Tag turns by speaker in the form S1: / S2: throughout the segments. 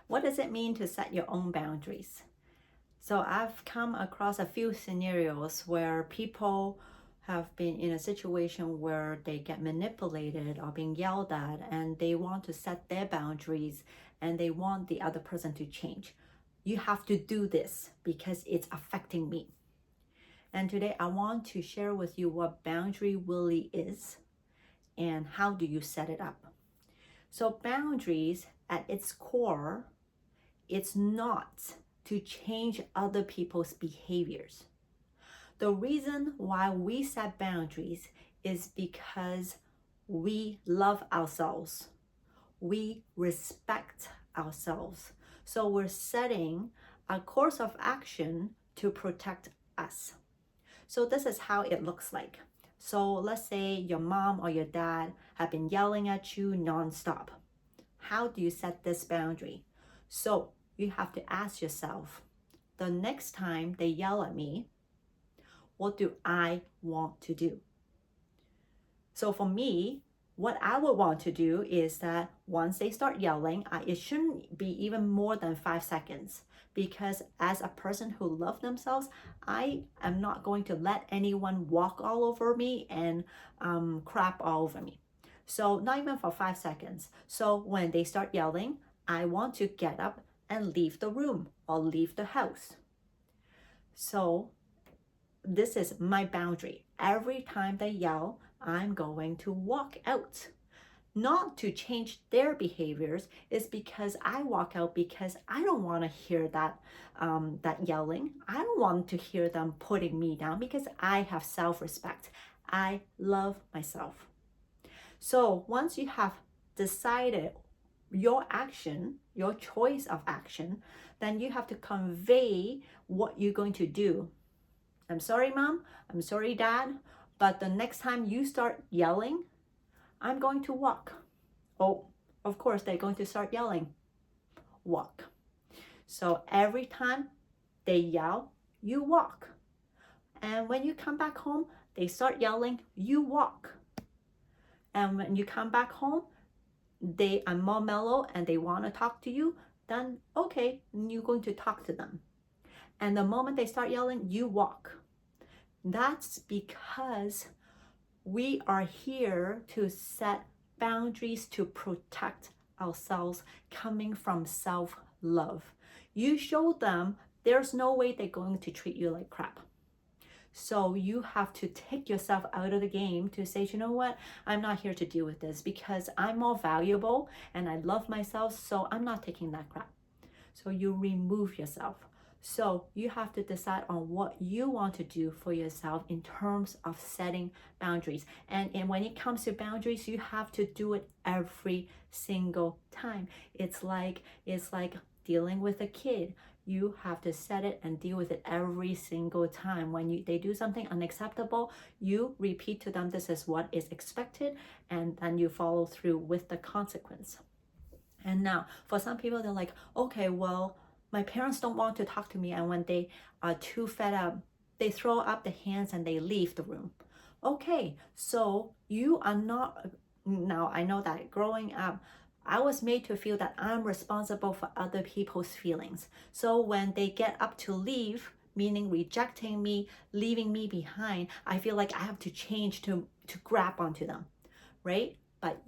S1: What does it mean to set your own boundaries? So I've come across a few scenarios where people have been in a situation where they get manipulated or being yelled at, and they want to set their boundaries and they want the other person to change. You have to do this because it's affecting me. And today I want to share with you what boundary really is and how do you set it up. So boundaries at its core, it's not to change other people's behaviors. The reason why we set boundaries is because we love ourselves. We respect ourselves. So we're setting a course of action to protect us. So this is how it looks like. So let's say your mom or your dad have been yelling at you nonstop. How do you set this boundary? So you have to ask yourself, the next time they yell at me, what do I want to do? So for me, what I would want to do is that once they start yelling, it shouldn't be even more than 5 seconds, because as a person who loves themselves, I am not going to let anyone walk all over me and crap all over me. So not even for 5 seconds. So when they start yelling, I want to get up and leave the room or leave the house. So this is my boundary. Every time they yell, I'm going to walk out. Not to change their behaviors, is because I walk out because I don't want to hear that yelling. I don't want to hear them putting me down because I have self-respect. I love myself. So once you have decided your action, your choice of action, then you have to convey what you're going to do. I'm sorry, mom. I'm sorry, dad. But the next time you start yelling, I'm going to walk. Oh, of course, they're going to start yelling. Walk. So every time they yell, you walk. And when you come back home, they start yelling, you walk. And when you come back home, they are more mellow and they want to talk to you, then okay, you're going to talk to them. And the moment they start yelling, you walk. That's because we are here to set boundaries to protect ourselves, coming from self-love. You show them there's no way they're going to treat you like crap. So you have to take yourself out of the game to say, you know what, I'm not here to deal with this because I'm more valuable and I love myself, so I'm not taking that crap. So you remove yourself. So you have to decide on what you want to do for yourself in terms of setting boundaries. And when it comes to boundaries, you have to do it every single time. It's like dealing with a kid. You have to set it and deal with it every single time. When they do something unacceptable, you repeat to them, this is what is expected, and then you follow through with the consequence. And now, for some people, they're like, okay, well, my parents don't want to talk to me, and when they are too fed up, they throw up the hands and they leave the room. Okay, so you are not, now I know that growing up, I was made to feel that I'm responsible for other people's feelings. So when they get up to leave, meaning rejecting me, leaving me behind, I feel like I have to change to grab onto them, right? But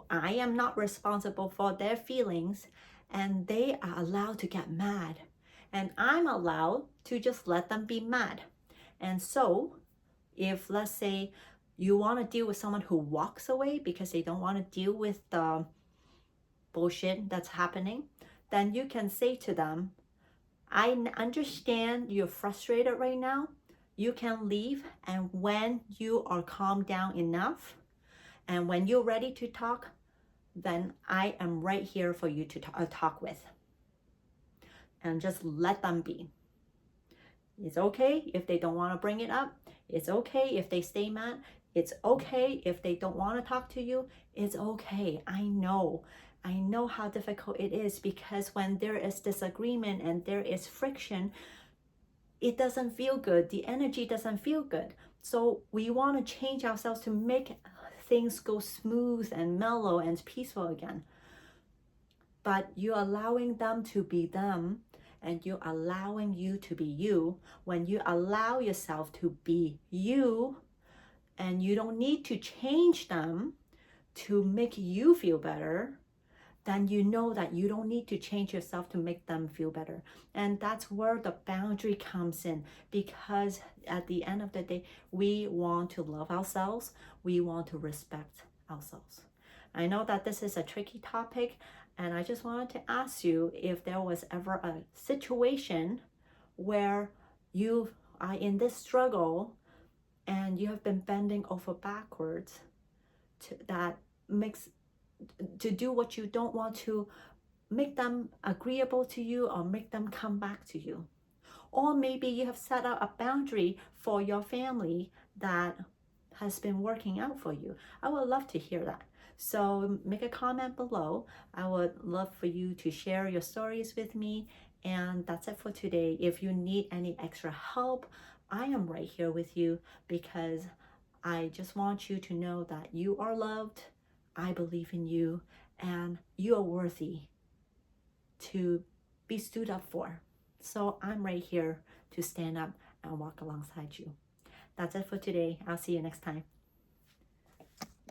S1: I am not responsible for their feelings, and they are allowed to get mad. And I'm allowed to just let them be mad. And so if, let's say, you want to deal with someone who walks away because they don't want to deal with the bullshit that's happening, then you can say to them, I understand you're frustrated right now. You can leave, and when you are calmed down enough, and when you're ready to talk, then I am right here for you to talk with. And just let them be. It's okay if they don't want to bring it up. It's okay if they stay mad. It's okay if they don't want to talk to you. It's okay. I know how difficult it is, because when there is disagreement and there is friction, it doesn't feel good. The energy doesn't feel good. So we want to change ourselves to make things go smooth and mellow and peaceful again. but you're allowing them to be them, and you're allowing you to be you. When you allow yourself to be you, and you don't need to change them to make you feel better, then you know that you don't need to change yourself to make them feel better. And that's where the boundary comes in, because at the end of the day, we want to love ourselves, we want to respect ourselves. I know that this is a tricky topic, and I just wanted to ask you if there was ever a situation where you are in this struggle and you have been bending over backwards that makes to do what you don't want to make them agreeable to you or make them come back to you. Or maybe you have set out a boundary for your family that has been working out for you. I would love to hear that. So make a comment below. I would love for you to share your stories with me. And that's it for today. If you need any extra help, I am right here with you, because I just want you to know that you are loved. I believe in you, and you are worthy to be stood up for. So I'm right here to stand up and walk alongside you. That's it for today. I'll see you next time.